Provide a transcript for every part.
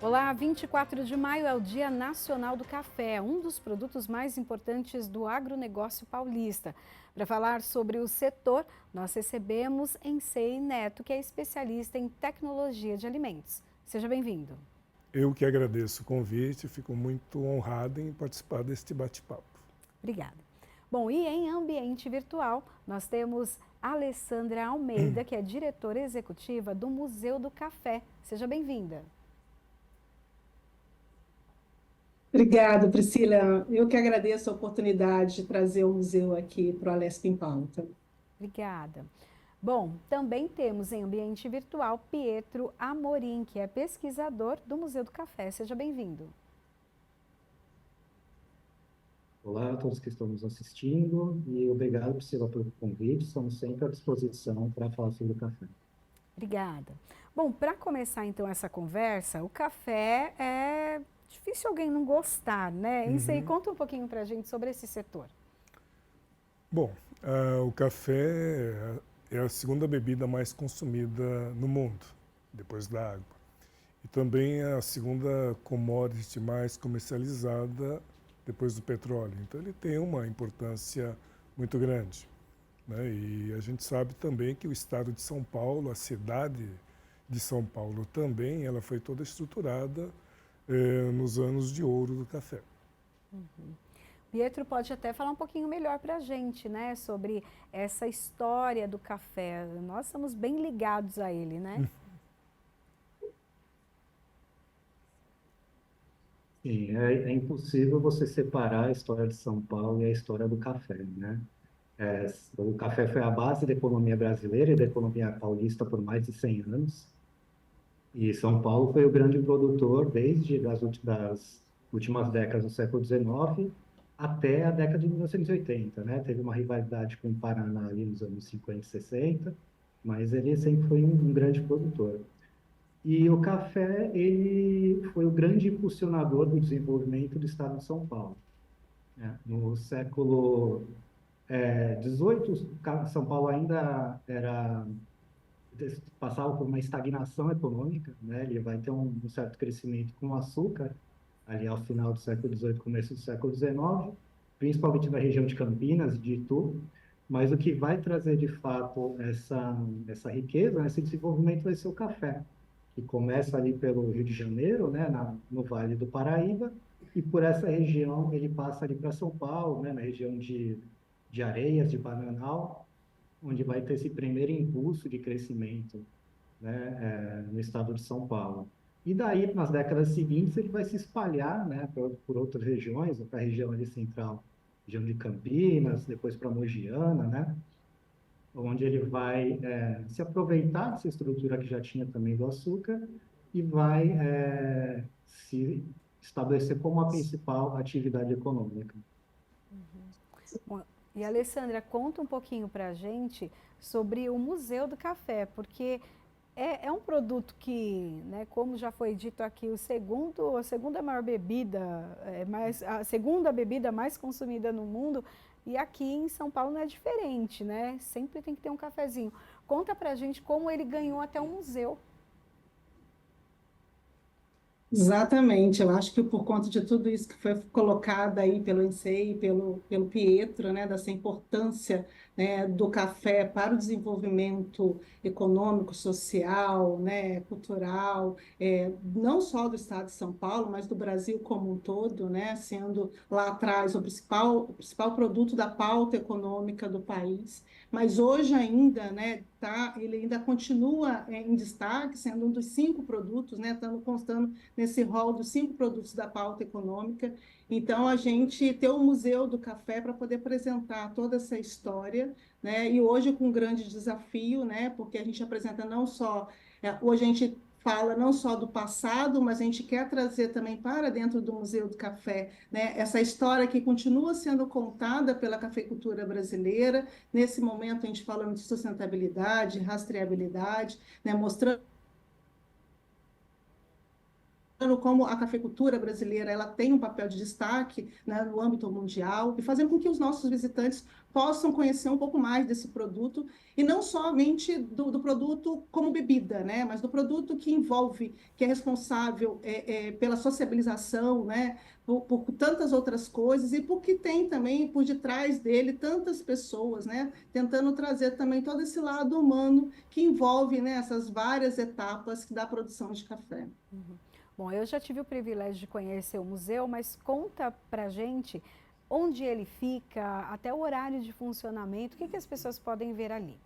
Olá, 24 de maio é o Dia Nacional do Café, um dos produtos mais importantes do agronegócio paulista. Para falar sobre o setor, nós recebemos Ensei Neto, que é especialista em tecnologia de alimentos. Seja bem-vindo. Eu que agradeço o convite, fico muito honrado em participar deste bate-papo. Obrigada. Bom, e em ambiente virtual, nós temos Alessandra Almeida, que é diretora executiva do Museu do Café. Seja bem-vinda. Obrigada, Priscila. Eu que agradeço a oportunidade de trazer o museu aqui para o Alesp em Pauta. Obrigada. Bom, também temos em ambiente virtual Pietro Amorim, que é pesquisador do Museu do Café. Seja bem-vindo. Olá a todos que estão nos assistindo e obrigado, Priscila, pelo convite. Estamos sempre à disposição para falar sobre o café. Obrigada. Bom, para começar então essa conversa, o café é difícil alguém não gostar, né? Isso aí, conta um pouquinho para a gente sobre esse setor. Bom, o café é a segunda bebida mais consumida no mundo, depois da água. E também é a segunda commodity mais comercializada depois do petróleo. Então ele tem uma importância muito grande, né? E a gente sabe também que o estado de São Paulo, a cidade de São Paulo também, ela foi toda estruturada nos anos de ouro do café. Pietro pode até falar um pouquinho melhor para a gente, né, sobre essa história do café. Nós estamos bem ligados a ele, né? Sim, é impossível você separar a história de São Paulo e a história do café, né? O café foi a base da economia brasileira e da economia paulista por mais de 100 anos. E São Paulo foi o grande produtor desde das últimas décadas do século XIX até a década de 1980, né? Teve uma rivalidade com o Paraná ali nos anos 50 e 60, mas ele sempre foi um grande produtor. E o café, ele foi o grande impulsionador do desenvolvimento do estado de São Paulo, né? No século XVIII, São Paulo ainda passava por uma estagnação econômica, né? Ele vai ter um certo crescimento com o açúcar, ali ao final do século XVIII, começo do século XIX, principalmente na região de Campinas e de Itu, mas o que vai trazer de fato essa riqueza, esse desenvolvimento vai ser o café, que começa ali pelo Rio de Janeiro, né, no Vale do Paraíba, e por essa região ele passa ali para São Paulo, né, na região de Areias, de Bananal, onde vai ter esse primeiro impulso de crescimento, né, no estado de São Paulo. E daí, nas décadas seguintes, ele vai se espalhar, né, por outras regiões, para a região ali central, região de Campinas, depois para Mogiana, né, onde ele vai se aproveitar dessa estrutura que já tinha também do açúcar e vai se estabelecer como a principal atividade econômica. Bom, e Alessandra, conta um pouquinho para a gente sobre o Museu do Café, porque é um produto que, né, como já foi dito aqui, a segunda maior bebida, a segunda bebida mais consumida no mundo, e aqui em São Paulo não é diferente, né? Sempre tem que ter um cafezinho. Conta pra gente como ele ganhou até um museu. Exatamente, eu acho que por conta de tudo isso que foi colocado aí pelo Ensei e pelo Pietro, né, dessa importância, né, do café para o desenvolvimento econômico, social, né, cultural, não só do estado de São Paulo, mas do Brasil como um todo, né, sendo lá atrás o principal produto da pauta econômica do país, mas hoje ainda, né, ele ainda continua em destaque, sendo um dos 5 produtos, né, estando constando nesse rol dos 5 produtos da pauta econômica. Então, a gente tem o Museu do Café para poder apresentar toda essa história, né? E hoje com um grande desafio, né? Porque a gente apresenta não só, hoje a gente fala não só do passado, mas a gente quer trazer também para dentro do Museu do Café, né, essa história que continua sendo contada pela cafeicultura brasileira. Nesse momento, a gente fala de sustentabilidade, rastreabilidade, né, mostrando como a cafeicultura brasileira ela tem um papel de destaque, né, no âmbito mundial e fazendo com que os nossos visitantes possam conhecer um pouco mais desse produto e não somente do produto como bebida, né, mas do produto que envolve, que é responsável pela sociabilização, né, por tantas outras coisas e porque tem também por detrás dele tantas pessoas, né, tentando trazer também todo esse lado humano que envolve, né, essas várias etapas da produção de café. Uhum. Bom, eu já tive o privilégio de conhecer o museu, mas conta pra gente onde ele fica, até o horário de funcionamento, o que as pessoas podem ver ali?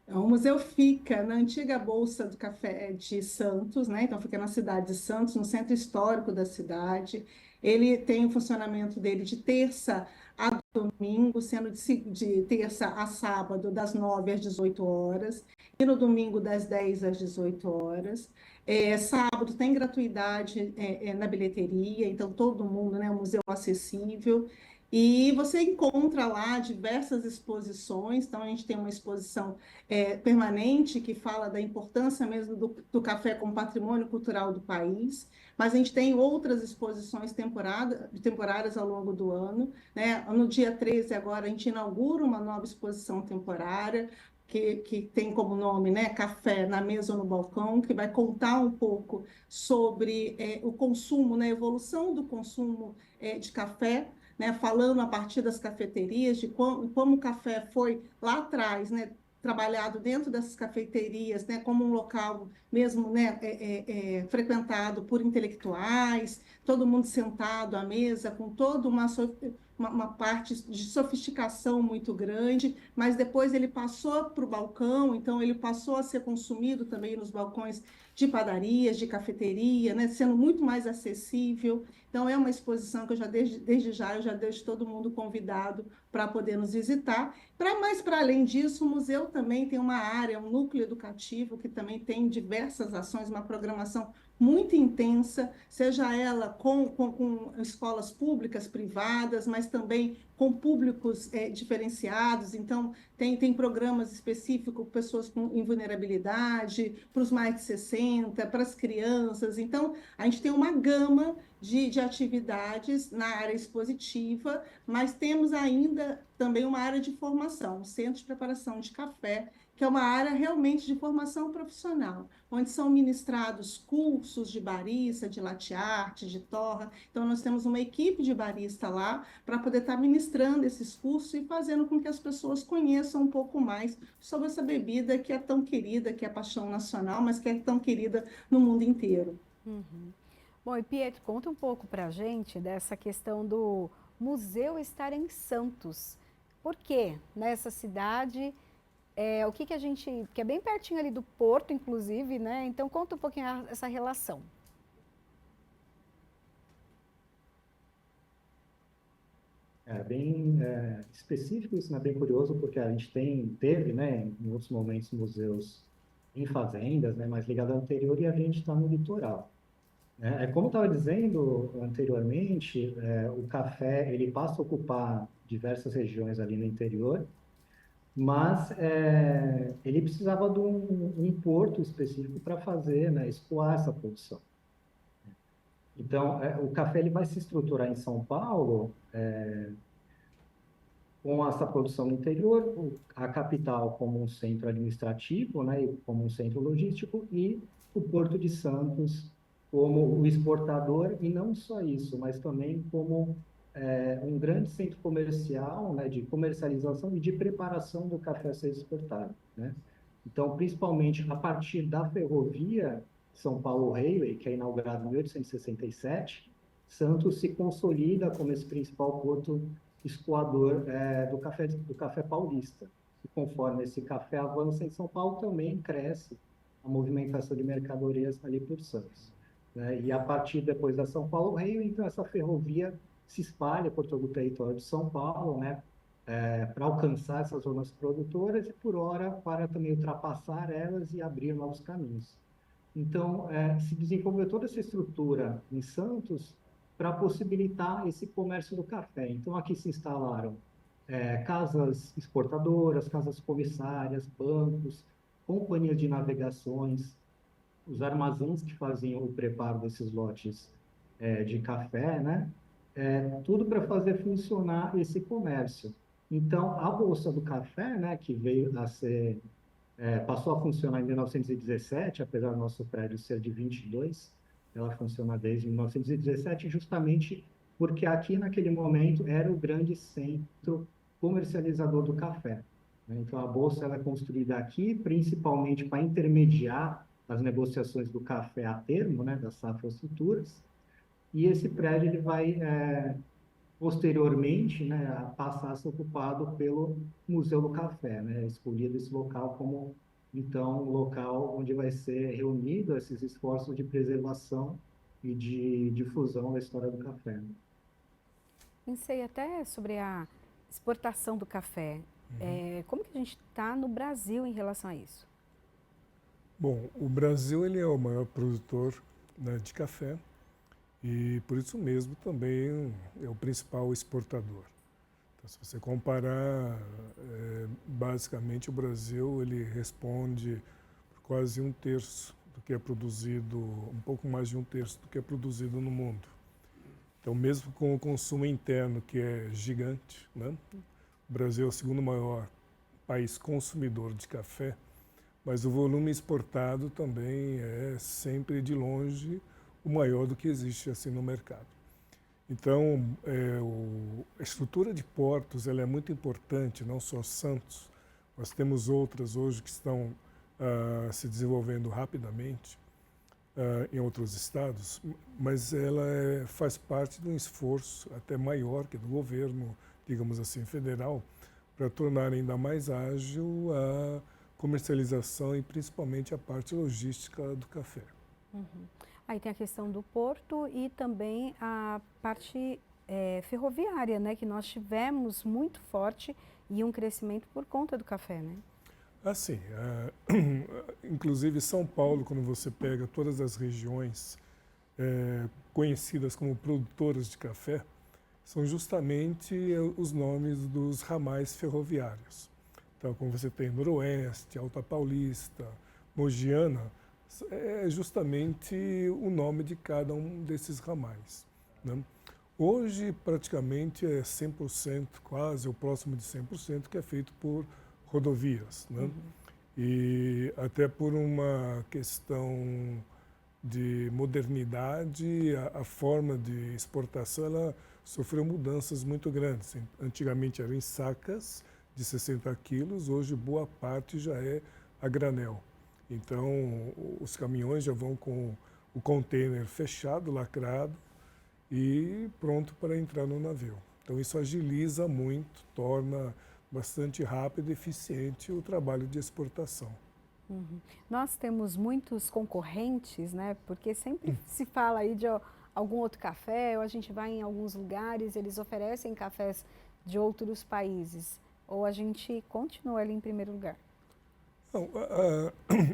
O museu fica na antiga Bolsa do Café de Santos, né? Então fica na cidade de Santos, no centro histórico da cidade. Ele tem o funcionamento dele de terça a domingo, sendo de terça a sábado, das 9 às 18 horas, e no domingo, das 10 às 18 horas. Sábado tem gratuidade na bilheteria, então todo mundo, né? Um museu acessível. E você encontra lá diversas exposições, então a gente tem uma exposição permanente, que fala da importância mesmo do café como patrimônio cultural do país, mas a gente tem outras exposições temporárias ao longo do ano, né? No dia 13 agora a gente inaugura uma nova exposição temporária, que tem como nome, né, Café na Mesa ou no Balcão, que vai contar um pouco sobre o consumo, né, a evolução do consumo de café, né, falando a partir das cafeterias, de como o café foi lá atrás, né, trabalhado dentro dessas cafeterias, né, como um local mesmo, né, frequentado por intelectuais, todo mundo sentado à mesa, com toda uma parte de sofisticação muito grande, mas depois ele passou para o balcão, então ele passou a ser consumido também nos balcões de padarias, de cafeteria, né, sendo muito mais acessível. Então, é uma exposição que eu já, desde já, eu já deixo todo mundo convidado para poder nos visitar. Mas, para além disso, o museu também tem uma área, um núcleo educativo, que também tem diversas ações, uma programação muito intensa, seja ela com escolas públicas, privadas, mas também com públicos diferenciados. Então, tem programas específicos para pessoas em vulnerabilidade, para os mais de 60, para as crianças. Então, a gente tem uma gama de atividades na área expositiva, mas temos ainda também uma área de formação, um centro de preparação de café, que é uma área realmente de formação profissional, onde são ministrados cursos de barista, de latte art, de torra. Então, nós temos uma equipe de barista lá para poder estar ministrando esses cursos e fazendo com que as pessoas conheçam um pouco mais sobre essa bebida que é tão querida, que é paixão nacional, mas que é tão querida no mundo inteiro. Uhum. Bom, e Pietro, conta um pouco para a gente dessa questão do museu estar em Santos. Por quê? Nessa cidade, o que a gente, que é bem pertinho ali do Porto, inclusive, né? Então conta um pouquinho essa relação. É bem específico isso, né? Bem curioso, porque a gente teve, né, em outros momentos, museus em fazendas, né, mais ligados ao interior, e a gente está no litoral, né? Como eu estava dizendo anteriormente, o café ele passa a ocupar diversas regiões ali no interior, mas ele precisava de um porto específico para fazer, né, escoar essa produção. Então, o café ele vai se estruturar em São Paulo, com essa produção no interior, a capital como um centro administrativo, né, e como um centro logístico, e o Porto de Santos como o exportador, e não só isso, mas também como um grande centro comercial, né, de comercialização e de preparação do café a ser exportado, né? Então, principalmente a partir da ferrovia São Paulo Railway, que é inaugurada em 1867, Santos se consolida como esse principal porto escoador do café paulista. E conforme esse café avança em São Paulo, também cresce a movimentação de mercadorias ali por Santos, né? E a partir depois da São Paulo Rio, então essa ferrovia se espalha por todo o território de São Paulo, né? Para alcançar essas zonas produtoras e, por hora, para também ultrapassar elas e abrir novos caminhos. Então, se desenvolveu toda essa estrutura em Santos para possibilitar esse comércio do café. Então, aqui se instalaram casas exportadoras, casas comissárias, bancos, companhias de navegações, os armazéns que faziam o preparo desses lotes de café, né? Tudo para fazer funcionar esse comércio. Então, a Bolsa do Café, né, que veio a ser, passou a funcionar em 1917, apesar do nosso prédio ser de 22, ela funciona desde 1917, justamente porque aqui, naquele momento, era o grande centro comercializador do café, né? Então, a Bolsa ela é construída aqui, principalmente para intermediar as negociações do café a termo, né, das safras futuras, e esse prédio ele vai posteriormente, né, a passar a ser ocupado pelo Museu do Café, né, escolhido esse local como, então, um local onde vai ser reunido esses esforços de preservação e de difusão da história do café. Pensei até sobre a exportação do café. Como que a gente está no Brasil em relação a isso? Bom, o Brasil ele é o maior produtor, né, de café e por isso mesmo também é o principal exportador. Então, se você comparar, basicamente o Brasil ele responde por quase um terço do que é produzido, um pouco mais de um terço do que é produzido no mundo. Então, mesmo com o consumo interno que é gigante, né? O Brasil é o segundo maior país consumidor de café, mas o volume exportado também é sempre de longe o maior do que existe assim no mercado. Então, a estrutura de portos ela é muito importante, não só Santos, nós temos outras hoje que estão se desenvolvendo rapidamente em outros estados, mas ela faz parte de um esforço até maior que do governo, digamos assim, federal, para tornar ainda mais ágil a comercialização e principalmente a parte logística do café. Aí tem a questão do porto e também a parte ferroviária, né, que nós tivemos muito forte e um crescimento por conta do café, né? Assim, inclusive São Paulo, quando você pega todas as regiões conhecidas como produtoras de café, são justamente os nomes dos ramais ferroviários. Então, como você tem Noroeste, Alta Paulista, Mogiana, é justamente o nome de cada um desses ramais, né? Hoje, praticamente, é 100%, quase, ou próximo de 100%, que é feito por rodovias, né? E até por uma questão de modernidade, a forma de exportação ela sofreu mudanças muito grandes. Antigamente eram em sacas de 60 quilos, hoje boa parte já é a granel. Então, os caminhões já vão com o container fechado, lacrado e pronto para entrar no navio. Então, isso agiliza muito, torna bastante rápido e eficiente o trabalho de exportação. Nós temos muitos concorrentes, né? Porque sempre se fala aí de algum outro café, ou a gente vai em alguns lugares, eles oferecem cafés de outros países, ou a gente continua ali em primeiro lugar. Não,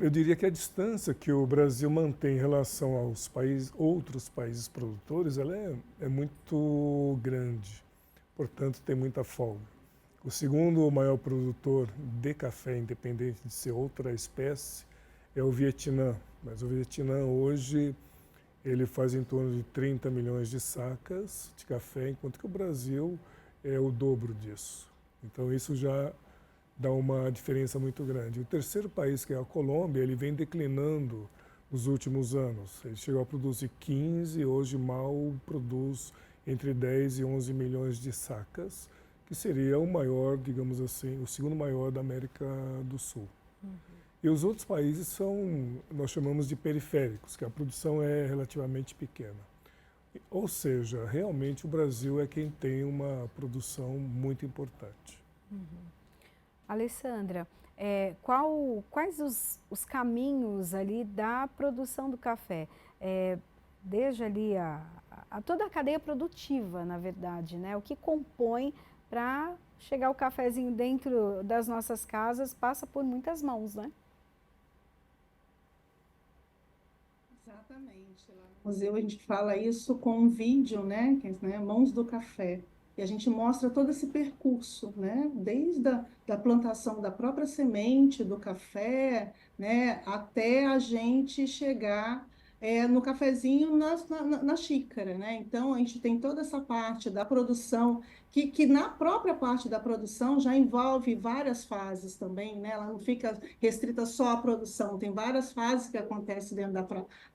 eu diria que a distância que o Brasil mantém em relação aos outros países produtores, ela é muito grande, portanto tem muita folga. O segundo maior produtor de café, independente de ser outra espécie, é o Vietnã. Mas o Vietnã hoje ele faz em torno de 30 milhões de sacas de café, enquanto que o Brasil é o dobro disso. Então isso já dá uma diferença muito grande. O terceiro país, que é a Colômbia, ele vem declinando nos últimos anos. Ele chegou a produzir 15, hoje mal produz entre 10 e 11 milhões de sacas, que seria o maior, digamos assim, o segundo maior da América do Sul. E os outros países são, nós chamamos de periféricos, que a produção é relativamente pequena. Ou seja, realmente o Brasil é quem tem uma produção muito importante. Alessandra, quais os caminhos ali da produção do café? Desde ali toda a cadeia produtiva, na verdade, né? O que compõe para chegar o cafezinho dentro das nossas casas passa por muitas mãos, né? Exatamente. Lá no museu a gente fala isso com um vídeo, né? Que é, né, Mãos do Café. E a gente mostra todo esse percurso, né? Desde da plantação da própria semente do café, né? Até a gente chegar no cafezinho na xícara, né? Então, a gente tem toda essa parte da produção, que na própria parte da produção já envolve várias fases também, né? Ela não fica restrita só à produção, tem várias fases que acontecem dentro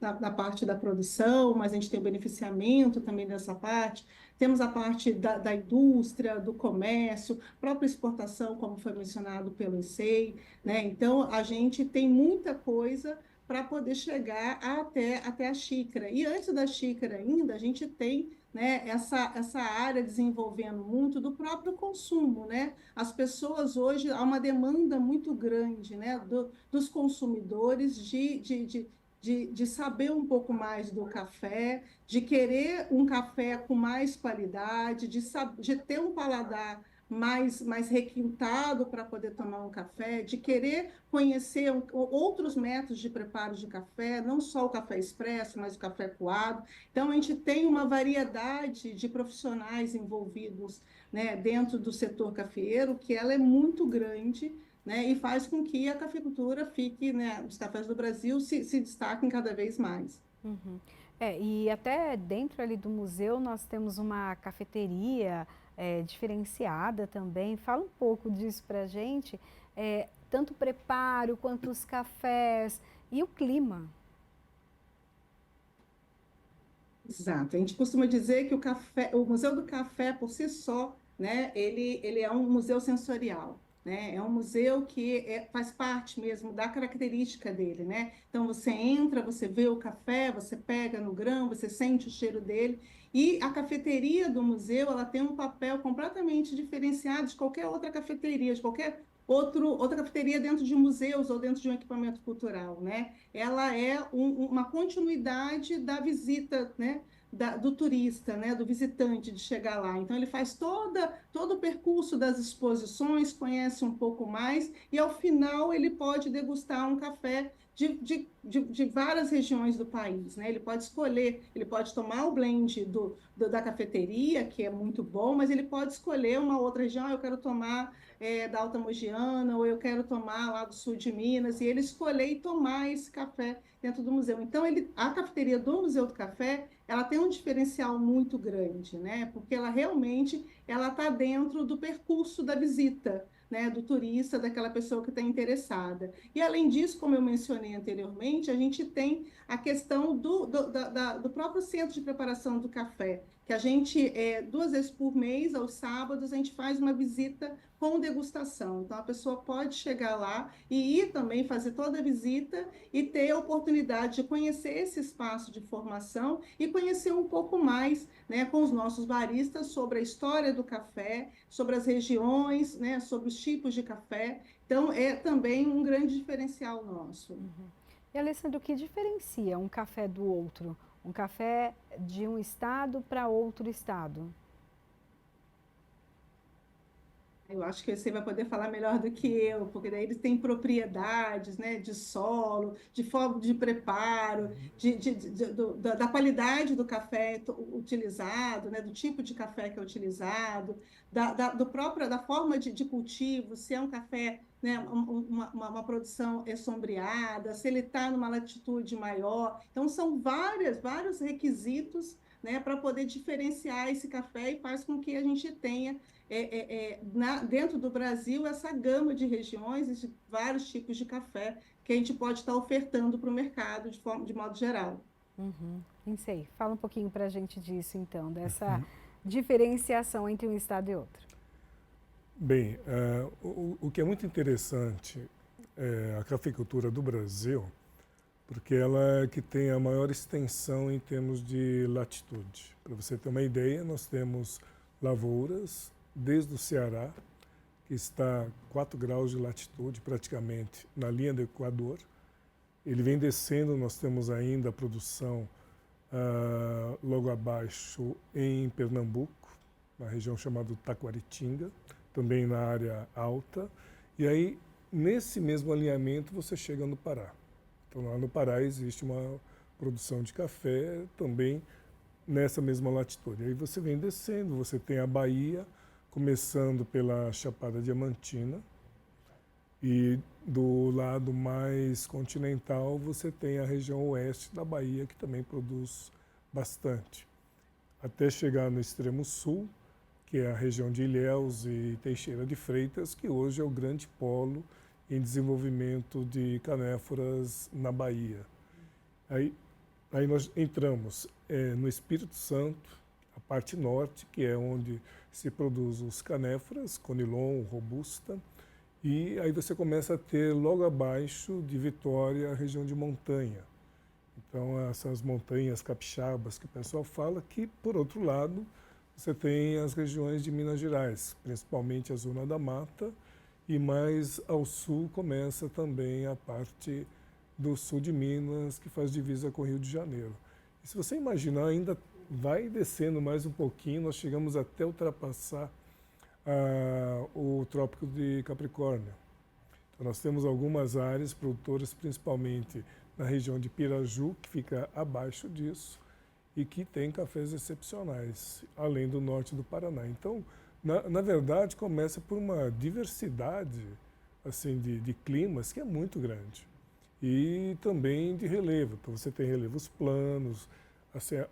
da parte da produção, mas a gente tem o beneficiamento também dessa parte. Temos a parte da indústria, do comércio, própria exportação, como foi mencionado pelo ICEI, né? Então, a gente tem muita coisa para poder chegar até a xícara. E antes da xícara ainda, a gente tem, né, essa área desenvolvendo muito do próprio consumo, né? As pessoas hoje, há uma demanda muito grande, né, dos consumidores de saber um pouco mais do café, de querer um café com mais qualidade, de ter um paladar mais requintado para poder tomar um café, de querer conhecer outros métodos de preparo de café, não só o café expresso, mas o café coado. Então, a gente tem uma variedade de profissionais envolvidos, né, dentro do setor cafeeiro, que ela é muito grande, né, e faz com que a cafeicultura fique, né, os cafés do Brasil se destaquem cada vez mais. Uhum. E até dentro ali do museu nós temos uma cafeteria diferenciada também. Fala um pouco disso para a gente, tanto o preparo quanto os cafés e o clima. Exato. A gente costuma dizer que o Museu do Café, por si só, né, ele é um museu sensorial, né? É um museu que faz parte mesmo da característica dele, né? Então, você entra, você vê o café, você pega no grão, você sente o cheiro dele. E a cafeteria do museu, ela tem um papel completamente diferenciado de qualquer outra cafeteria, de qualquer outra cafeteria dentro de museus ou dentro de um equipamento cultural, né? Ela é uma continuidade da visita, né, do turista, né, do visitante de chegar lá. Então, ele faz todo o percurso das exposições, conhece um pouco mais e, ao final, ele pode degustar um café de várias regiões do país, né? Ele pode escolher, ele pode tomar o blend da cafeteria, que é muito bom, mas ele pode escolher uma outra região. Eu quero tomar da Alta Mogiana, ou eu quero tomar lá do sul de Minas, e ele escolher e tomar esse café dentro do museu. Então, a cafeteria do Museu do Café, ela tem um diferencial muito grande, né? Porque ela realmente ela está dentro do percurso da visita, né? Do turista, daquela pessoa que está interessada. E, além disso, como eu mencionei anteriormente, a gente tem a questão do próprio centro de preparação do café, que a gente, 2 vezes por mês, aos sábados, a gente faz uma visita com degustação. Então, a pessoa pode chegar lá e ir também fazer toda a visita e ter a oportunidade de conhecer esse espaço de formação e conhecer um pouco mais, né, com os nossos baristas sobre a história do café, sobre as regiões, né, sobre os tipos de café. Então, é também um grande diferencial nosso. E, Alessandro, o que diferencia um café do outro? Um café de um estado para outro estado? Eu acho que você vai poder falar melhor do que eu, porque daí eles têm propriedades, né, de solo, de forma de preparo, da qualidade do café utilizado, né, do tipo de café que é utilizado, da forma de cultivo, se é um café, né, uma produção sombreada, se ele está numa latitude maior. Então, são vários requisitos, né, para poder diferenciar esse café e faz com que a gente tenha dentro do Brasil, essa gama de regiões e de vários tipos de café que a gente pode estar ofertando para o mercado de modo geral. Uhum. Não sei. Fala um pouquinho para a gente disso, então, dessa diferenciação entre um estado e outro. Bem, o que é muito interessante é a cafeicultura do Brasil, porque ela é que tem a maior extensão em termos de latitude. Para você ter uma ideia, nós temos lavouras desde o Ceará, que está 4 graus de latitude, praticamente na linha do Equador. Ele vem descendo, nós temos ainda a produção logo abaixo em Pernambuco, na região chamada Taquaritinga, também na área alta. E aí, nesse mesmo alinhamento, você chega no Pará. Então, lá no Pará existe uma produção de café também nessa mesma latitude. Aí você vem descendo, você tem a Bahia, começando pela Chapada Diamantina, e do lado mais continental você tem a região oeste da Bahia, que também produz bastante. Até chegar no extremo sul, que é a região de Ilhéus e Teixeira de Freitas, que hoje é o grande polo em desenvolvimento de canéforas na Bahia. Aí nós entramos no Espírito Santo, a parte norte, que é onde se produz os canéforas, Conilon, Robusta, e aí você começa a ter logo abaixo de Vitória a região de montanha. Então essas montanhas capixabas que o pessoal fala, que por outro lado você tem as regiões de Minas Gerais, principalmente a zona da mata, e mais ao sul começa também a parte do sul de Minas, que faz divisa com o Rio de Janeiro. E se você imaginar, ainda vai descendo mais um pouquinho, nós chegamos até ultrapassar o Trópico de Capricórnio. Então, nós temos algumas áreas produtoras, principalmente na região de Piraju, que fica abaixo disso, e que tem cafés excepcionais, além do norte do Paraná. Então, na verdade, começa por uma diversidade assim, de climas que é muito grande. E também de relevo. Então, você tem relevos planos,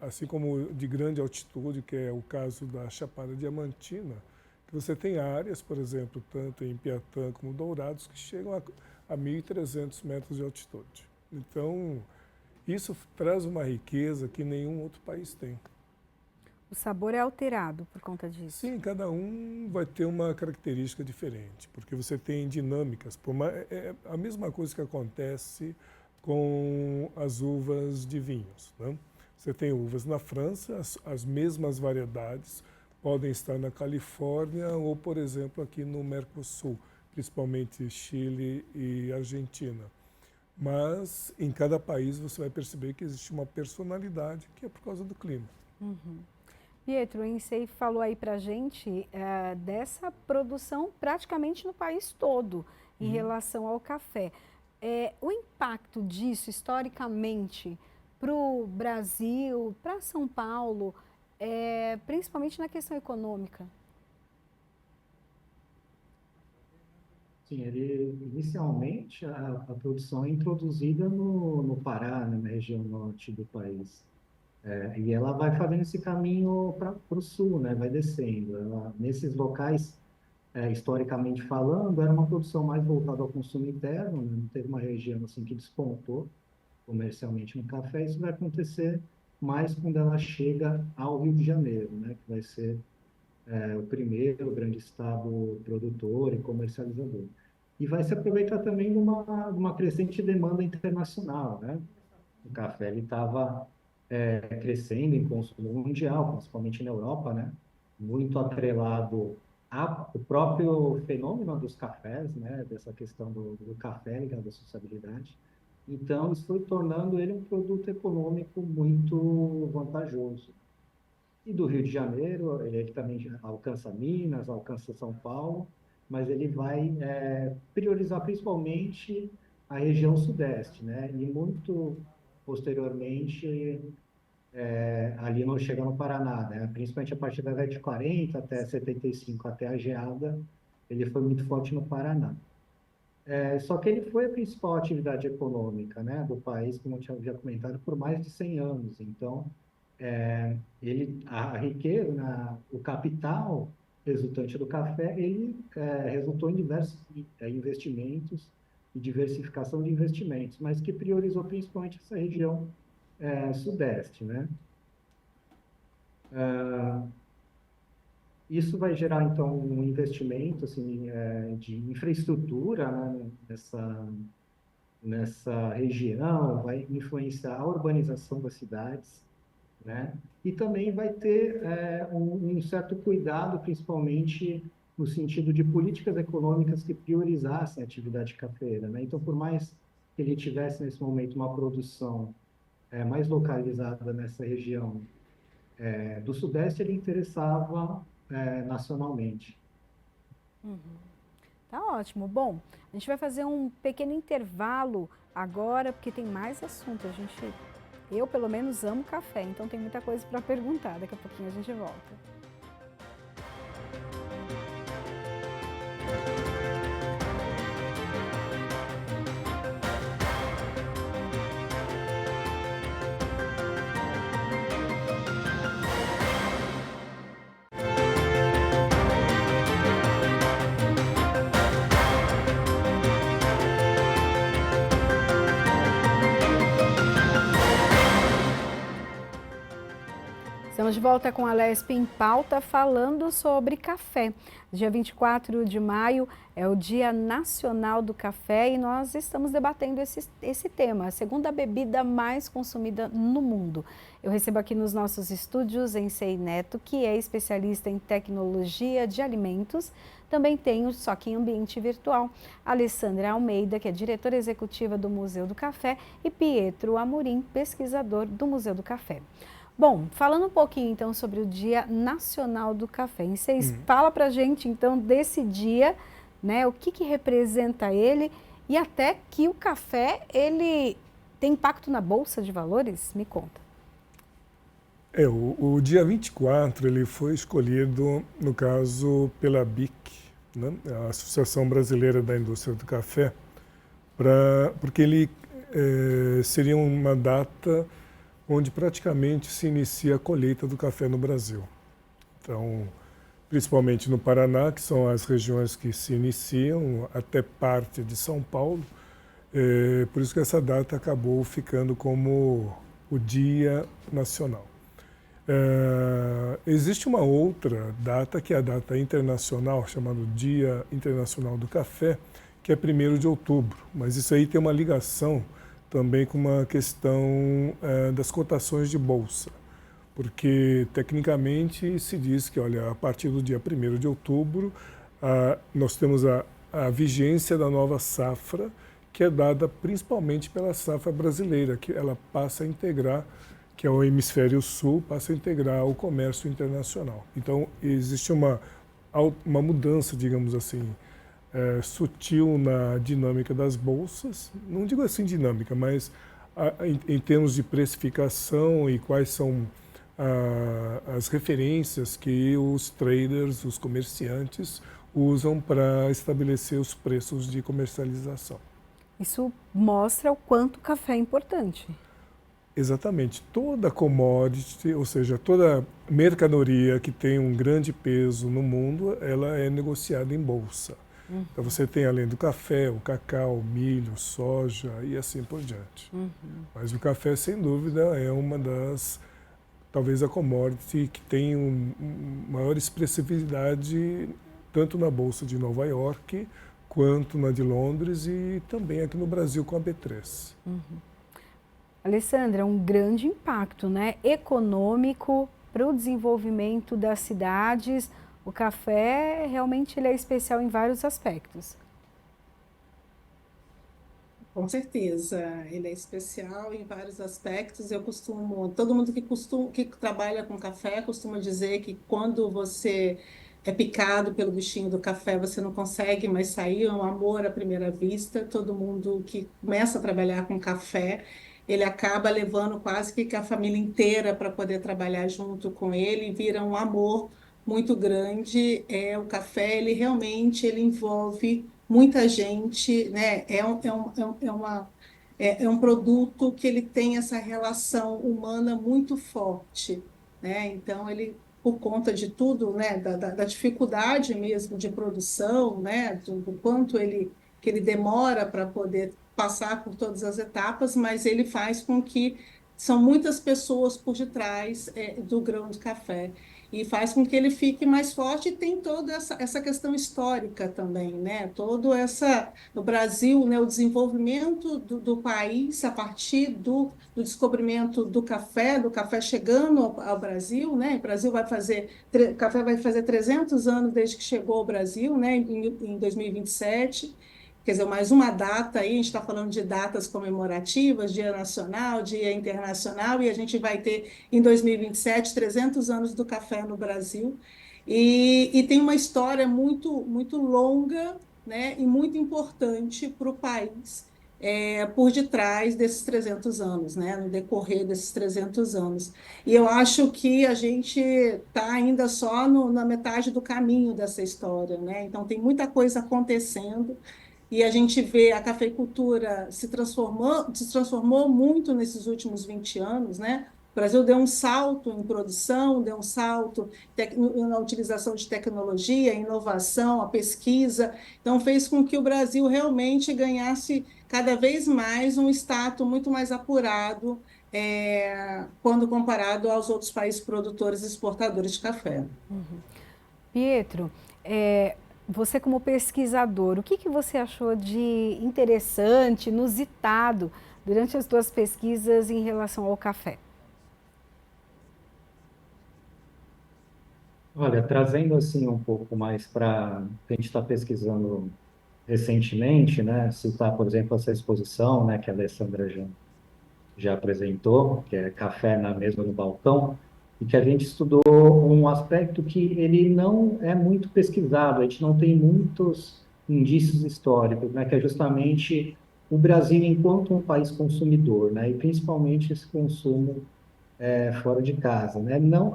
assim como de grande altitude, que é o caso da Chapada Diamantina, que você tem áreas, por exemplo, tanto em Piatã como Dourados, que chegam a 1.300 metros de altitude. Então, isso traz uma riqueza que nenhum outro país tem. O sabor é alterado por conta disso? Sim, cada um vai ter uma característica diferente, porque você tem dinâmicas. É a mesma coisa que acontece com as uvas de vinhos, né? Você tem uvas na França, as mesmas variedades podem estar na Califórnia ou, por exemplo, aqui no Mercosul, principalmente Chile e Argentina. Mas em cada país você vai perceber que existe uma personalidade que é por causa do clima. Uhum. Pietro, o Ensei falou aí para a gente dessa produção praticamente no país todo em relação ao café. O impacto disso historicamente para o Brasil, para São Paulo, principalmente na questão econômica? Sim, inicialmente a produção é introduzida no Pará, né, na região norte do país. E ela vai fazendo esse caminho para o sul, né, vai descendo. Nesses locais, historicamente falando, era uma produção mais voltada ao consumo interno, né, não teve uma região assim que despontou comercialmente no café. Isso vai acontecer mais quando ela chega ao Rio de Janeiro, né, que vai ser o primeiro grande estado produtor e comercializador. E vai se aproveitar também de uma crescente demanda internacional, né? O café ele estava crescendo em consumo mundial, principalmente na Europa, né? Muito atrelado ao próprio fenômeno dos cafés, né? Dessa questão do café ligado à sociabilidade. Então, isso foi tornando ele um produto econômico muito vantajoso. E do Rio de Janeiro, ele também alcança Minas, alcança São Paulo, mas ele vai priorizar principalmente a região sudeste, né? E muito posteriormente, ali não chega no Paraná, né? Principalmente a partir da década de 40 até 75, até a geada, ele foi muito forte no Paraná. Só que ele foi a principal atividade econômica, né, do país, como eu tinha já comentado, por mais de 100 anos. Então, a riqueza, né, o capital resultante do café, ele resultou em diversos investimentos e diversificação de investimentos, mas que priorizou principalmente essa região sudeste, né? Isso vai gerar, então, um investimento assim, de infraestrutura, né, nessa região, vai influenciar a urbanização das cidades, né? E também vai ter um certo cuidado, principalmente no sentido de políticas econômicas que priorizassem a atividade cafeira, né? Então, por mais que ele tivesse, nesse momento, uma produção mais localizada nessa região do Sudeste, ele interessava nacionalmente. Tá ótimo. Bom, a gente vai fazer um pequeno intervalo agora, porque tem mais assunto. A gente Eu, pelo menos, amo café, então tem muita coisa para perguntar. Daqui a pouquinho a gente volta. Estamos de volta com a Lesp em Pauta, falando sobre café. Dia 24 de maio é o Dia Nacional do Café e nós estamos debatendo esse tema, a segunda bebida mais consumida no mundo. Eu recebo aqui nos nossos estúdios Ensei Neto, que é especialista em tecnologia de alimentos. Também tenho, só que em ambiente virtual, Alessandra Almeida, que é diretora executiva do Museu do Café, e Pietro Amorim, pesquisador do Museu do Café. Bom, falando um pouquinho então sobre o Dia Nacional do Café, vocês fala pra gente então desse dia, né, o que representa ele e até que o café, ele tem impacto na Bolsa de Valores? Me conta. O dia 24 ele foi escolhido, no caso, pela ABIC, né, a Associação Brasileira da Indústria do Café, porque ele seria uma data onde praticamente se inicia a colheita do café no Brasil. Então, principalmente no Paraná, que são as regiões que se iniciam, até parte de São Paulo. Por isso que essa data acabou ficando como o Dia Nacional. Existe uma outra data, que é a data internacional, chamada Dia Internacional do Café, que é 1º de outubro, mas isso aí tem uma ligação também com uma questão das cotações de bolsa, porque tecnicamente se diz que, olha, a partir do dia 1º de outubro, nós temos a vigência da nova safra, que é dada principalmente pela safra brasileira, que ela passa a integrar, que é o hemisfério sul, passa a integrar o comércio internacional. Então, existe uma mudança, digamos assim, sutil na dinâmica das bolsas, não digo assim dinâmica, mas em termos de precificação e quais são as referências que os traders, os comerciantes, usam para estabelecer os preços de comercialização. Isso mostra o quanto o café é importante. Exatamente. Toda commodity, ou seja, toda mercadoria que tem um grande peso no mundo, ela é negociada em bolsa. Então você tem, além do café, o cacau, o milho, soja e assim por diante. Mas o café, sem dúvida, é uma das, talvez a commodity que tem maior expressividade tanto na Bolsa de Nova York quanto na de Londres e também aqui no Brasil com a B3. Alessandra, um grande impacto, né, econômico para o desenvolvimento das cidades. O café, realmente, ele é especial em vários aspectos. Com certeza, ele é especial em vários aspectos. Todo mundo que trabalha com café costuma dizer que quando você é picado pelo bichinho do café, você não consegue mais sair, é um amor à primeira vista. Todo mundo que começa a trabalhar com café, ele acaba levando quase que a família inteira para poder trabalhar junto com ele, e vira um amor muito grande. O café, ele envolve muita gente, né? É um produto que ele tem essa relação humana muito forte, né? Então, ele, por conta de tudo, né, da dificuldade mesmo de produção, né, do quanto que ele demora para poder passar por todas as etapas, mas ele faz com que são muitas pessoas por detrás do grão de café, e faz com que ele fique mais forte. E tem toda essa questão histórica também, né? No Brasil, né, o desenvolvimento do país a partir do descobrimento do café chegando ao Brasil, né? O café vai fazer 300 anos desde que chegou ao Brasil, né, em 2027. Quer dizer, mais uma data aí, a gente está falando de datas comemorativas, Dia Nacional, Dia Internacional, e a gente vai ter, em 2027, 300 anos do café no Brasil. E tem uma história muito, muito longa, né, e muito importante para o país, por detrás desses 300 anos, né? No decorrer desses 300 anos. E eu acho que a gente está ainda só na metade do caminho dessa história, né? Então, tem muita coisa acontecendo e a gente vê a cafeicultura se transformou muito nesses últimos 20 anos, né? O Brasil deu um salto em produção, deu um salto na utilização de tecnologia, inovação, a pesquisa. Então, fez com que o Brasil realmente ganhasse cada vez mais um status muito mais apurado quando comparado aos outros países produtores e exportadores de café. Pietro, você como pesquisador, o que você achou de interessante, inusitado, durante as suas pesquisas em relação ao café? Olha, trazendo assim um pouco mais para o que a gente está pesquisando recentemente, né? Citar, por exemplo, essa exposição, né, que a Alessandra já apresentou, que é Café na Mesa no Balcão, e que a gente estudou um aspecto que ele não é muito pesquisado, a gente não tem muitos indícios históricos, né, que é justamente o Brasil enquanto um país consumidor, né, e principalmente esse consumo fora de casa, né? Não,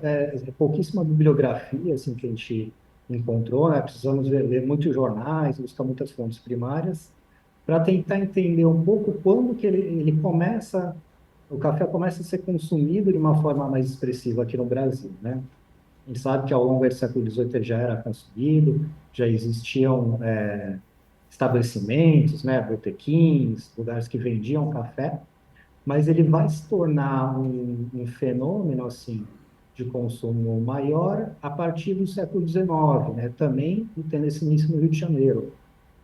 pouquíssima bibliografia assim que a gente encontrou, né? Precisamos ler muitos jornais, buscar muitas fontes primárias para tentar entender um pouco quando que ele começa, o café começa a ser consumido de uma forma mais expressiva aqui no Brasil, né? A gente sabe que ao longo do século XVIII ele já era consumido, já existiam estabelecimentos, né? Botequins, lugares que vendiam café, mas ele vai se tornar um fenômeno assim de consumo maior a partir do século XIX, né? Também tendo esse início no Rio de Janeiro,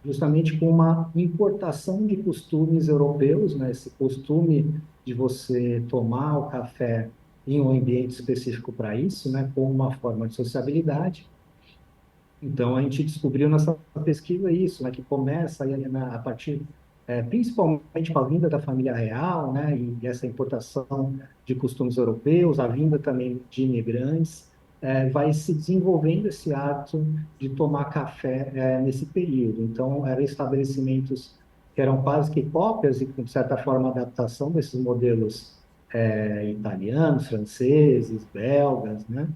justamente com uma importação de costumes europeus, né? Esse costume de você tomar o café em um ambiente específico para isso, né? Como uma forma de sociabilidade. Então, a gente descobriu nessa pesquisa isso, né, que começa aí a partir, principalmente com a vinda da família real, né, e essa importação de costumes europeus, a vinda também de imigrantes, vai se desenvolvendo esse hábito de tomar café, nesse período. Então, eram estabelecimentos que eram quase que cópias e, de certa forma, adaptação desses modelos, italianos, franceses, belgas, né?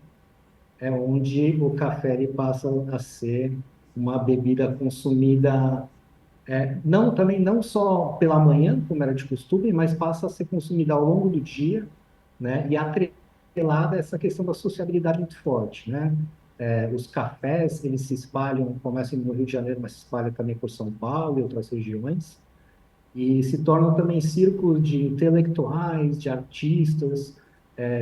É onde o café ele passa a ser uma bebida consumida, não também não só pela manhã, como era de costume, mas passa a ser consumida ao longo do dia, né? E atrelada a essa questão da sociabilidade muito forte, né? Os cafés, eles se espalham, começam no Rio de Janeiro, mas se espalham também por São Paulo e outras regiões, e se tornam também círculos de intelectuais, de artistas,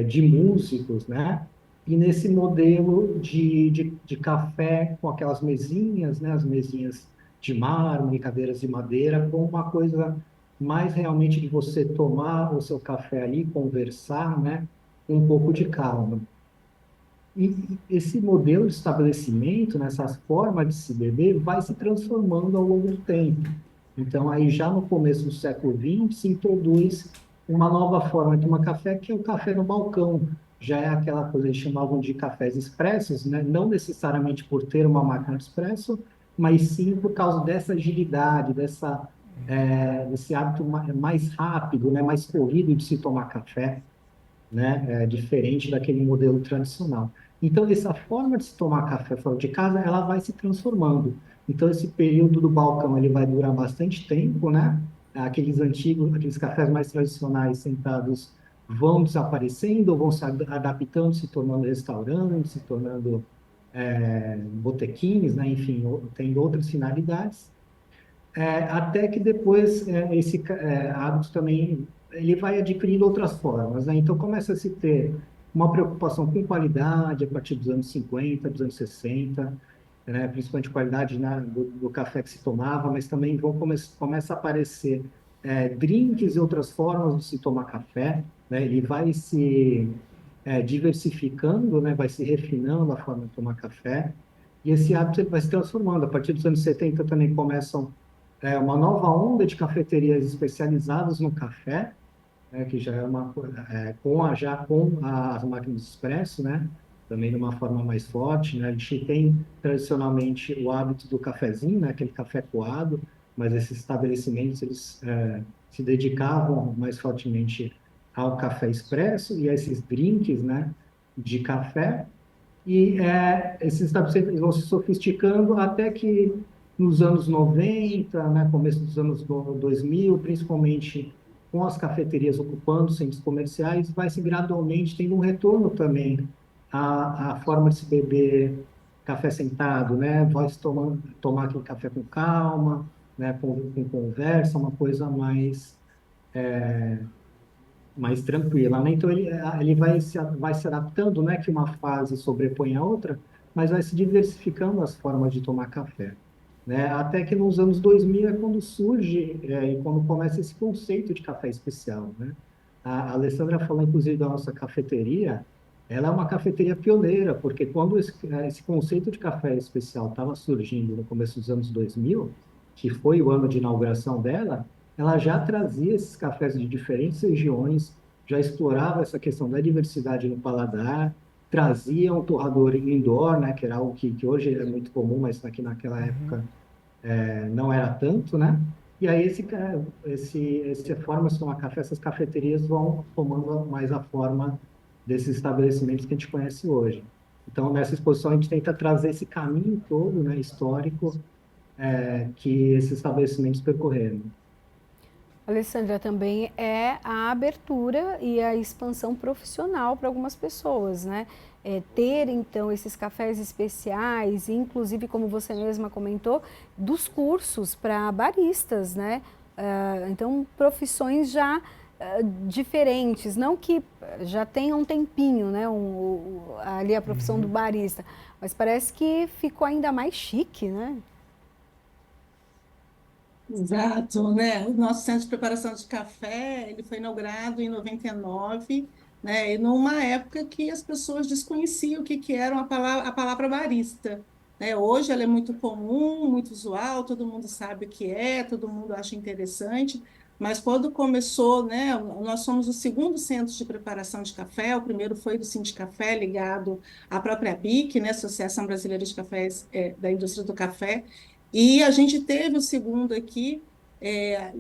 de músicos, né? E nesse modelo de café com aquelas mesinhas, né? As mesinhas de mármore, cadeiras de madeira, com uma coisa mais realmente de você tomar o seu café ali, conversar, né? Com um pouco de calma. E esse modelo de estabelecimento, nessa forma de se beber, vai se transformando ao longo do tempo. Então, aí já no começo do século XX, se introduz uma nova forma de tomar café, que é o café no balcão. Já é aquela coisa que eles chamavam de cafés expressos, né? Não necessariamente por ter uma máquina de expresso, mas sim por causa dessa agilidade, desse hábito mais rápido, né? Mais corrido de se tomar café, né? Diferente daquele modelo tradicional. Então, essa forma de se tomar café fora de casa, ela vai se transformando. Então, esse período do balcão, ele vai durar bastante tempo, né? Aqueles antigos, aqueles cafés mais tradicionais sentados vão desaparecendo, ou vão se adaptando, se tornando restaurantes, se tornando botequins, né? Enfim, tendo outras finalidades. Até que depois esse hábito também ele vai adquirindo outras formas, né? Então começa a se ter uma preocupação com qualidade a partir dos anos 50, dos anos 60, né? Principalmente qualidade, né, do café que se tomava, mas também começa a aparecer drinks e outras formas de se tomar café, né? Ele vai se diversificando, né? Vai se refinando a forma de tomar café. E esse hábito ele vai se transformando. A partir dos anos 70 também começam uma nova onda de cafeterias especializadas no café, né, que já é já com as máquinas de expresso, né, também de uma forma mais forte, né, a gente tem tradicionalmente o hábito do cafezinho, né, aquele café coado, mas esses estabelecimentos eles se dedicavam mais fortemente ao café expresso e a esses drinks, né, de café. E esses estabelecimentos vão se sofisticando até que nos anos 90, né, começo dos anos 2000, principalmente com as cafeterias ocupando centros comerciais, vai se gradualmente tendo um retorno também à forma de se beber café sentado, né? Vai se tomar aquele café com calma, né, com conversa, uma coisa mais tranquila, né? Então ele vai se adaptando, né? Que uma fase sobrepõe a outra, mas vai se diversificando as formas de tomar café, né? Até que nos anos 2000 é quando surge e quando começa esse conceito de café especial, né? A Alessandra falou, inclusive, da nossa cafeteria. Ela é uma cafeteria pioneira, porque quando esse conceito de café especial estava surgindo no começo dos anos 2000, que foi o ano de inauguração dela, ela já trazia esses cafés de diferentes regiões, já explorava essa questão da diversidade no paladar, trazia um torrador indoor, né, que era algo que hoje é muito comum, mas aqui naquela Uhum. época não era tanto, né? E aí essa forma de tomar café, essas cafeterias vão tomando mais a forma desses estabelecimentos que a gente conhece hoje. Então, nessa exposição, a gente tenta trazer esse caminho todo, né, histórico, que esses estabelecimentos percorreram. Alessandra, também é a abertura e a expansão profissional para algumas pessoas, né? Ter então esses cafés especiais, inclusive como você mesma comentou, dos cursos para baristas, né? Então profissões já diferentes, não que já tenha um tempinho, né? Ali a profissão do Uhum. barista, mas parece que ficou ainda mais chique, né? Exato, né? O nosso centro de preparação de café, ele foi inaugurado em 99, né? E numa época que as pessoas desconheciam o que era a palavra barista, né? Hoje ela é muito comum, muito usual, todo mundo sabe o que é, todo mundo acha interessante, mas quando começou, né? Nós somos o segundo centro de preparação de café, o primeiro foi do Sindicafé, ligado à própria BIC, né? Associação Brasileira de Cafés, da Indústria do Café, e a gente teve o segundo aqui, é,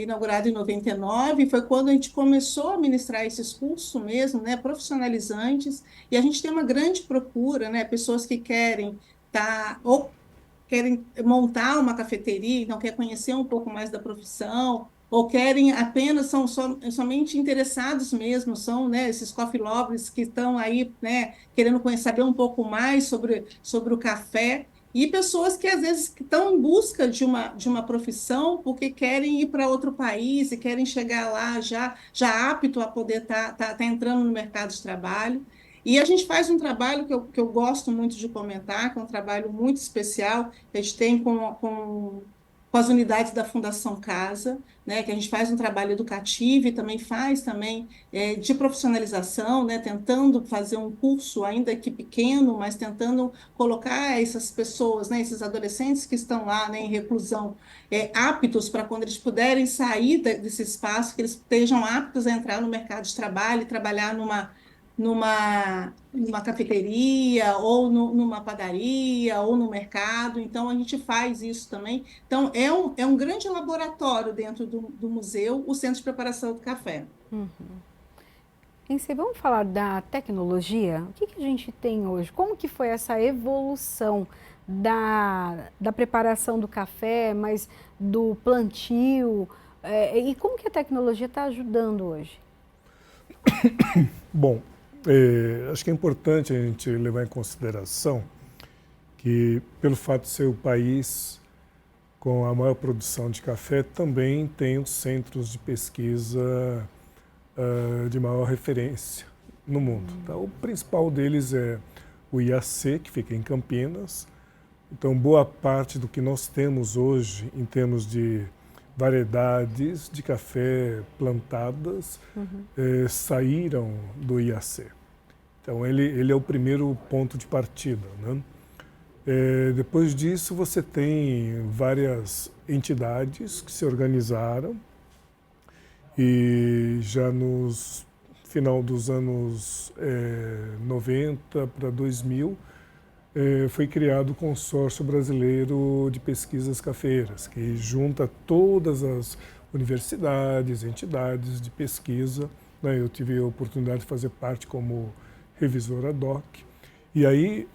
inaugurado em 99, foi quando a gente começou a ministrar esses cursos mesmo, né, profissionalizantes, e a gente tem uma grande procura, né, pessoas que querem ou querem montar uma cafeteria, então quer conhecer um pouco mais da profissão, ou querem apenas, somente interessados mesmo, são, né, esses coffee lovers que estão aí, né, querendo saber um pouco mais sobre o café, e pessoas que às vezes estão em busca de uma profissão porque querem ir para outro país e querem chegar lá já apto a poder tá entrando no mercado de trabalho. E a gente faz um trabalho que eu gosto muito de comentar, que é um trabalho muito especial, que a gente tem com as unidades da Fundação Casa, né, que a gente faz um trabalho educativo e também faz também de profissionalização, né, tentando fazer um curso, ainda que pequeno, mas tentando colocar essas pessoas, né, esses adolescentes que estão lá, né, em reclusão, aptos para quando eles puderem sair desse espaço, que eles estejam aptos a entrar no mercado de trabalho e trabalhar numa cafeteria, ou numa padaria, ou no mercado. Então, a gente faz isso também. Então, é um grande laboratório dentro do museu, o Centro de Preparação do Café. Em si, vamos falar da tecnologia? O que a gente tem hoje? Como que foi essa evolução da preparação do café, mas do plantio? E como que a tecnologia está ajudando hoje? Bom, acho que é importante a gente levar em consideração que, pelo fato de ser o país com a maior produção de café, também tem os centros de pesquisa de maior referência no mundo. Então, o principal deles é o IAC, que fica em Campinas. Então, boa parte do que nós temos hoje, em termos de variedades de café plantadas, saíram do IAC. Então, ele é o primeiro ponto de partida, né? Depois disso, você tem várias entidades que se organizaram e já nos final dos anos 90 para 2000, foi criado o Consórcio Brasileiro de Pesquisas Cafeeiras, que junta todas as universidades, entidades de pesquisa, né? Eu tive a oportunidade de fazer parte como revisor ad hoc. E aí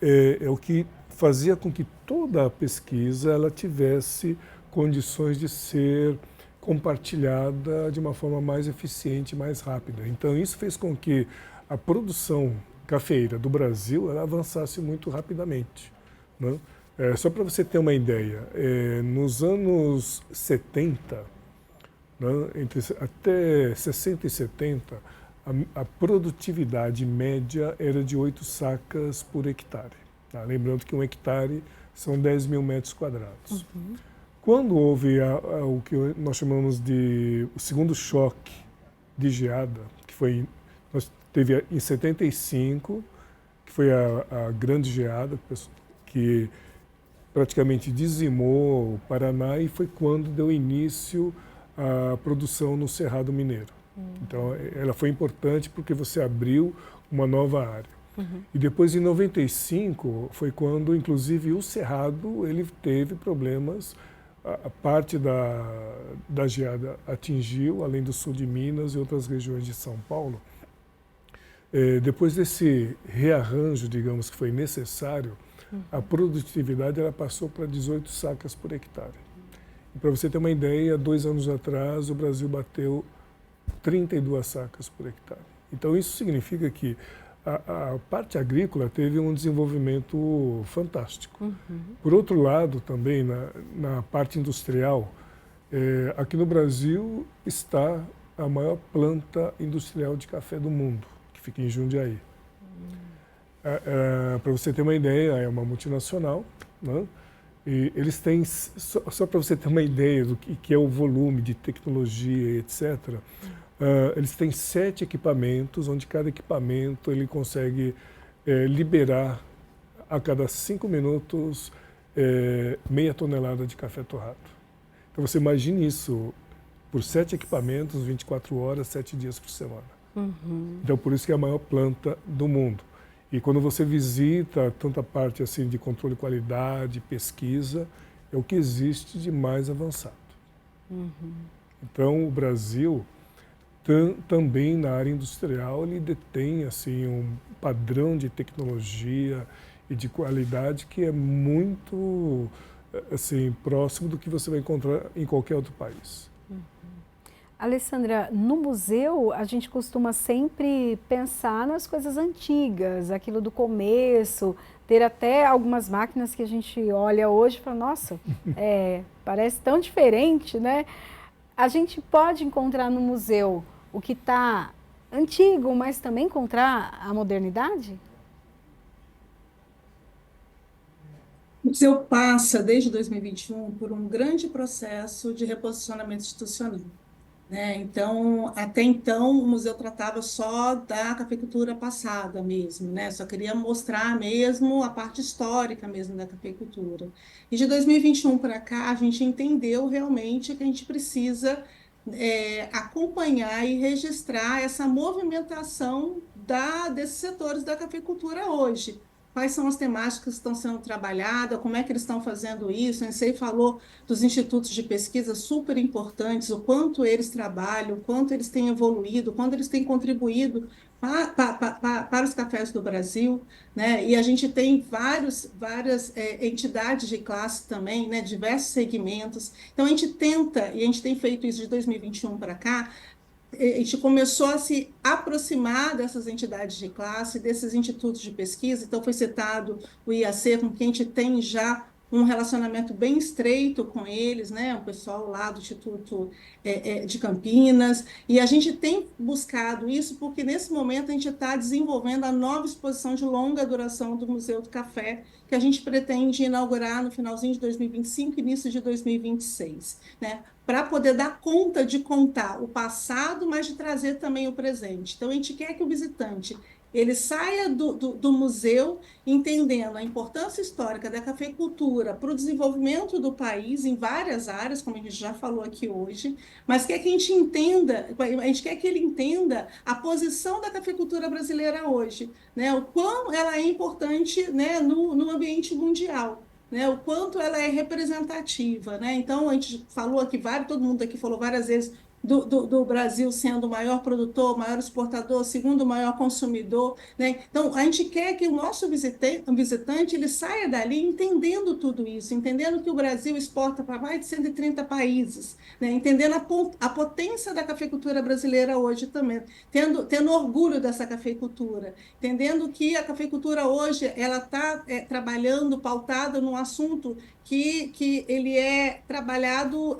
é o que fazia com que toda a pesquisa ela tivesse condições de ser compartilhada de uma forma mais eficiente, mais rápida. Então isso fez com que a produção cafeeira do Brasil ela avançasse muito rapidamente, né? Só para você ter uma ideia, nos anos 70, né, até 60 e 70, a produtividade média era de 8 sacas por hectare. Tá? Lembrando que um hectare são 10 mil metros quadrados. Uhum. Quando houve o que nós chamamos de o segundo choque de geada, que foi, nós teve em 75, que foi a grande geada, que praticamente dizimou o Paraná, e foi quando deu início à produção no Cerrado Mineiro. Então, ela foi importante porque você abriu uma nova área. Uhum. E depois, em 95, foi quando, inclusive, o Cerrado ele teve problemas. A parte da geada atingiu, além do sul de Minas e outras regiões de São Paulo. Depois desse rearranjo, digamos, que foi necessário, a produtividade ela passou para 18 sacas por hectare. E para você ter uma ideia, 2 anos atrás, o Brasil bateu 32 sacas por hectare. Então, isso significa que a parte agrícola teve um desenvolvimento fantástico. Uhum. Por outro lado, também, na parte industrial, aqui no Brasil está a maior planta industrial de café do mundo, que fica em Jundiaí. Para você ter uma ideia, é uma multinacional, né? E eles têm, só para você ter uma ideia do que é o volume de tecnologia, etc., eles têm 7 equipamentos, onde cada equipamento ele consegue liberar a cada 5 minutos meia tonelada de café torrado. Então você imagine isso por 7 equipamentos, 24 horas, 7 dias por semana. Uhum. Então por isso que é a maior planta do mundo. E quando você visita tanta parte assim de controle de qualidade, pesquisa, é o que existe de mais avançado. Uhum. Então o Brasil também na área industrial ele detém assim um padrão de tecnologia e de qualidade que é muito assim próximo do que você vai encontrar em qualquer outro país. Alessandra, no museu a gente costuma sempre pensar nas coisas antigas, aquilo do começo, ter até algumas máquinas que a gente olha hoje e fala, nossa, parece tão diferente, né? A gente pode encontrar no museu o que está antigo, mas também encontrar a modernidade? O museu passa, desde 2021, por um grande processo de reposicionamento institucional, né? Então, até então, o museu tratava só da cafeicultura passada mesmo, né? Só queria mostrar mesmo a parte histórica mesmo da cafeicultura. E de 2021 para cá, a gente entendeu realmente que a gente precisa acompanhar e registrar essa movimentação desses setores da cafeicultura hoje. Quais são as temáticas que estão sendo trabalhadas, como é que eles estão fazendo isso? A Ensei falou dos institutos de pesquisa super importantes, o quanto eles trabalham, o quanto eles têm evoluído, o quanto eles têm contribuído para os cafés do Brasil, né? E a gente tem várias entidades de classe também, né? Diversos segmentos. Então, a gente tenta, e a gente tem feito isso de 2021 para cá, a gente começou a se aproximar dessas entidades de classe, desses institutos de pesquisa. Então, foi citado o IAC, com quem a gente tem já um relacionamento bem estreito com eles, né? O pessoal lá do Instituto de Campinas. E a gente tem buscado isso porque, nesse momento, a gente está desenvolvendo a nova exposição de longa duração do Museu do Café, que a gente pretende inaugurar no finalzinho de 2025 início de 2026, né? Para poder dar conta de contar o passado, mas de trazer também o presente. Então, a gente quer que o visitante ele saia do museu entendendo a importância histórica da cafeicultura para o desenvolvimento do país em várias áreas, como a gente já falou aqui hoje, mas quer que a gente entenda, a gente quer que ele entenda a posição da cafeicultura brasileira hoje, né? O quão ela é importante, né, no ambiente mundial. Né, o quanto ela é representativa, né? Então, a gente falou aqui, todo mundo aqui falou várias vezes do Brasil sendo o maior produtor, o maior exportador, o segundo maior consumidor, né? Então, a gente quer que o nosso visitante ele saia dali entendendo tudo isso, entendendo que o Brasil exporta para mais de 130 países, né? Entendendo a potência da cafeicultura brasileira hoje também, tendo orgulho dessa cafeicultura, entendendo que a cafeicultura hoje ela está trabalhando, pautada num assunto que ele é trabalhado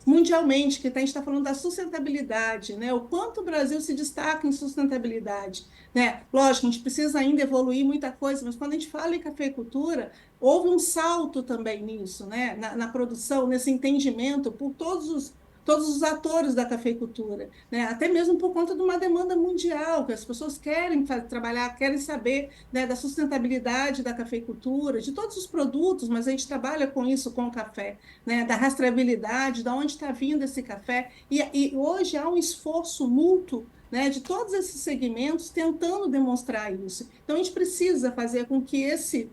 mundialmente, que a gente está falando da sustentabilidade, né? O quanto o Brasil se destaca em sustentabilidade, né? Lógico, a gente precisa ainda evoluir muita coisa, mas quando a gente fala em cafeicultura, houve um salto também nisso, né? Na produção, nesse entendimento por todos os atores da cafeicultura, né? Até mesmo por conta de uma demanda mundial, que as pessoas querem trabalhar, querem saber, né, da sustentabilidade da cafeicultura, de todos os produtos, mas a gente trabalha com isso, com o café, né, da rastreabilidade, de onde está vindo esse café, e hoje há um esforço mútuo, né, de todos esses segmentos tentando demonstrar isso. Então, a gente precisa fazer com que esse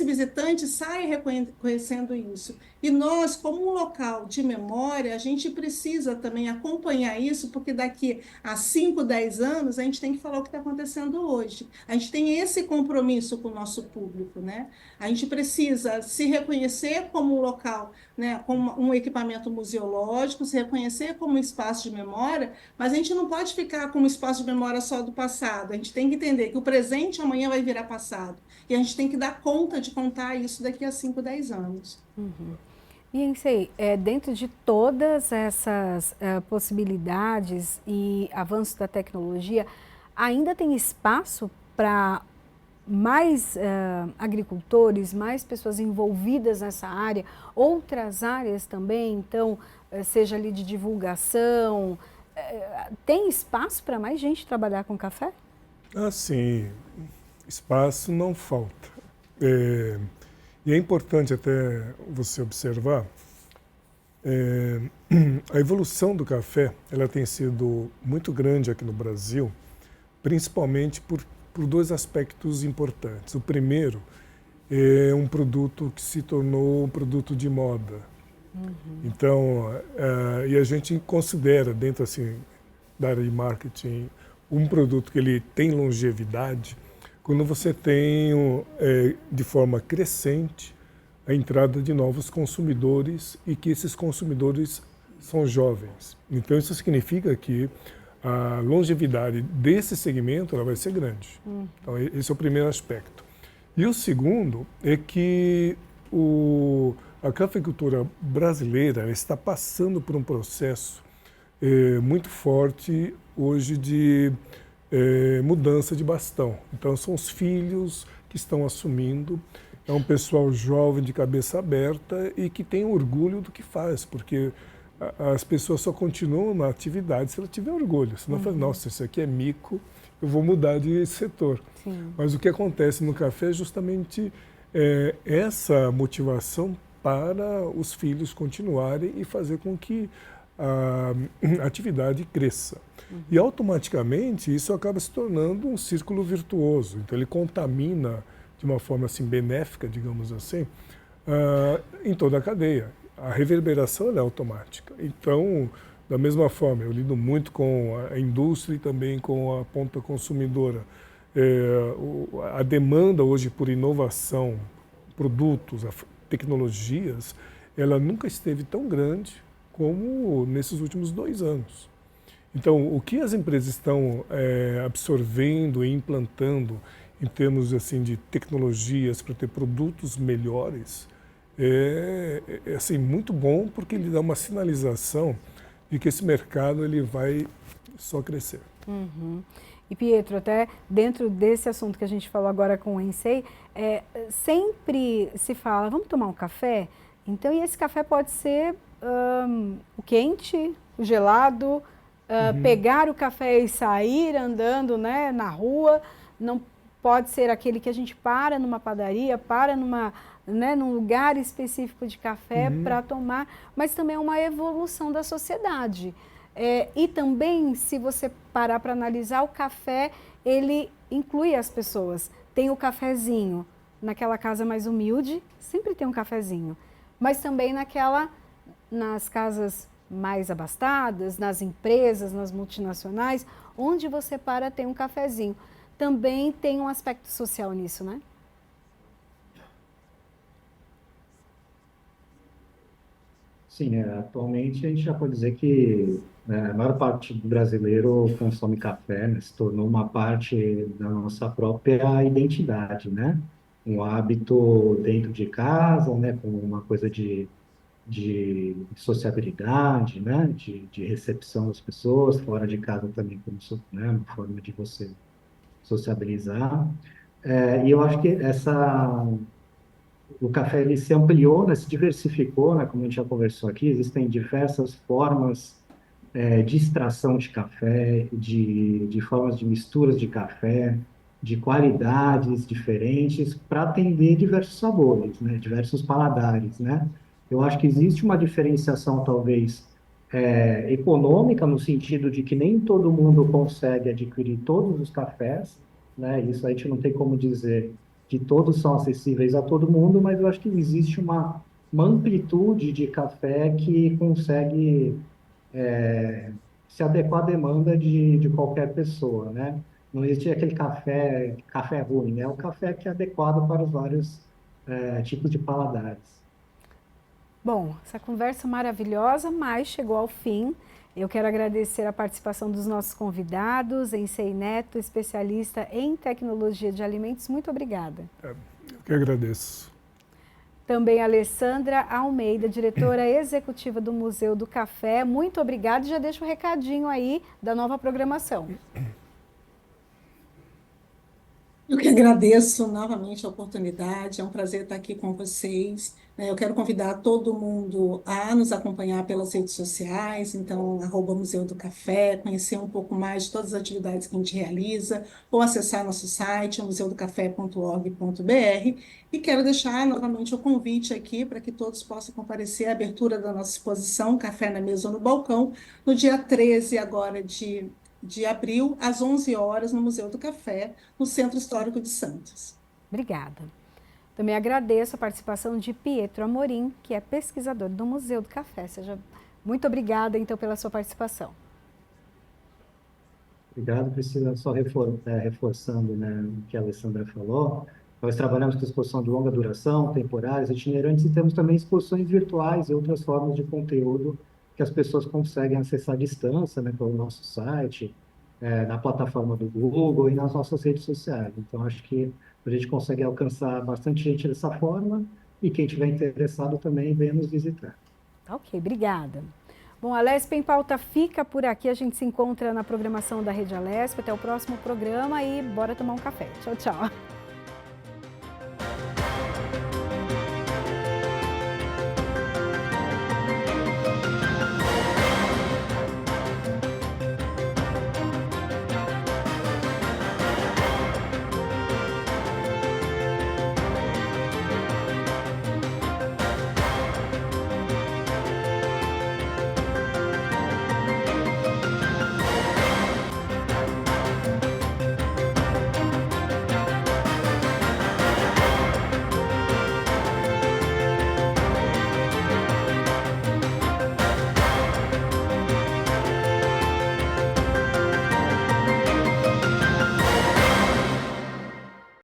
visitante saia reconhecendo isso. E nós, como um local de memória, a gente precisa também acompanhar isso, porque daqui a 5, 10 anos, a gente tem que falar o que está acontecendo hoje. A gente tem esse compromisso com o nosso público, né? A gente precisa se reconhecer como um local, né, como um equipamento museológico, se reconhecer como um espaço de memória, mas a gente não pode ficar com um espaço de memória só do passado. A gente tem que entender que o presente amanhã vai virar passado. E a gente tem que dar conta de contar isso daqui a 5, 10 anos. Uhum. E Ensei, dentro de todas essas possibilidades e avanços da tecnologia, ainda tem espaço para mais agricultores, mais pessoas envolvidas nessa área, outras áreas também, então, seja ali de divulgação, tem espaço para mais gente trabalhar com café? Ah, sim, espaço não falta. E é importante até você observar, a evolução do café, ela tem sido muito grande aqui no Brasil, principalmente por dois aspectos importantes. O primeiro é um produto que se tornou um produto de moda. Uhum. Então, e a gente considera dentro assim, da área de marketing um produto que ele tem longevidade, quando você tem, de forma crescente, a entrada de novos consumidores e que esses consumidores são jovens. Então, isso significa que a longevidade desse segmento ela vai ser grande. Então, esse é o primeiro aspecto. E o segundo é que a cafeicultura brasileira está passando por um processo muito forte hoje de mudança de bastão. Então, são os filhos que estão assumindo, é um pessoal jovem de cabeça aberta e que tem orgulho do que faz, porque as pessoas só continuam na atividade se ela tiver orgulho. Senão fala, nossa, isso aqui é mico, eu vou mudar de setor. Sim. Mas o que acontece no café é justamente essa motivação para os filhos continuarem e fazer com que a atividade cresça. E automaticamente isso acaba se tornando um círculo virtuoso. Então ele contamina de uma forma assim benéfica, digamos assim, em toda a cadeia. A reverberação é automática. Então, da mesma forma, eu lido muito com a indústria e também com a ponta consumidora. A demanda hoje por inovação, produtos, tecnologias, ela nunca esteve tão grande como nesses últimos 2 anos. Então, o que as empresas estão absorvendo e implantando em termos assim, de tecnologias para ter produtos melhores é assim, muito bom, porque ele dá uma sinalização de que esse mercado ele vai só crescer. Uhum. E Pietro, até dentro desse assunto que a gente falou agora com o Ensei, sempre se fala, vamos tomar um café? Então, e esse café pode ser o quente, o gelado, pegar o café e sair andando, né, na rua, não pode ser aquele que a gente para numa padaria, para num lugar específico de café para tomar, mas também é uma evolução da sociedade. E também, se você parar para analisar, o café, ele inclui as pessoas. Tem o cafezinho naquela casa mais humilde, sempre tem um cafezinho, mas também nas casas mais abastadas, nas empresas, nas multinacionais, onde você para tem um cafezinho. Também tem um aspecto social nisso, né? Sim, atualmente a gente já pode dizer que a maior parte do brasileiro consome café, né? Se tornou uma parte da nossa própria identidade, né? Um hábito dentro de casa, né? Como uma coisa de sociabilidade, né? De recepção das pessoas, fora de casa também, como, né? Uma forma de você sociabilizar. E eu acho que o café ele se ampliou, né, se diversificou, né, como a gente já conversou aqui, existem diversas formas de extração de café, de formas de misturas de café, de qualidades diferentes para atender diversos sabores, né, diversos paladares, né? Eu acho que existe uma diferenciação talvez econômica no sentido de que nem todo mundo consegue adquirir todos os cafés, né? Isso a gente não tem como dizer que todos são acessíveis a todo mundo, mas eu acho que existe uma amplitude de café que consegue se adequar à demanda de qualquer pessoa, né? Não existe aquele café ruim, né? O café que é adequado para os vários tipos de paladares. Bom, essa conversa maravilhosa, mas chegou ao fim. Eu quero agradecer a participação dos nossos convidados, Ensei Neto, especialista em tecnologia de alimentos. Muito obrigada. Eu que agradeço. Também a Alessandra Almeida, diretora executiva do Museu do Café. Muito obrigada e já deixo um recadinho aí da nova programação. Eu que agradeço novamente a oportunidade, é um prazer estar aqui com vocês. Eu quero convidar todo mundo a nos acompanhar pelas redes sociais, então, @Museu do Café, conhecer um pouco mais de todas as atividades que a gente realiza, ou acessar nosso site, museudocafé.org.br. E quero deixar novamente o convite aqui para que todos possam comparecer à abertura da nossa exposição Café na Mesa ou no Balcão, no dia 13 agora de abril, às 11 horas, no Museu do Café, no Centro Histórico de Santos. Obrigada. Também agradeço a participação de Pietro Amorim, que é pesquisador do Museu do Café. Muito obrigada, então, pela sua participação. Obrigado, Priscila. Só reforçando, né, o que a Alessandra falou, nós trabalhamos com exposição de longa duração, temporárias, itinerantes, e temos também exposições virtuais e outras formas de conteúdo que as pessoas conseguem acessar à distância, né, pelo nosso site, na plataforma do Google e nas nossas redes sociais. Então, acho que a gente consegue alcançar bastante gente dessa forma e quem tiver interessado também venha nos visitar. Ok, obrigada. Bom, a Alesp em Pauta fica por aqui. A gente se encontra na programação da Rede Alesp. Até o próximo programa e bora tomar um café. Tchau, tchau.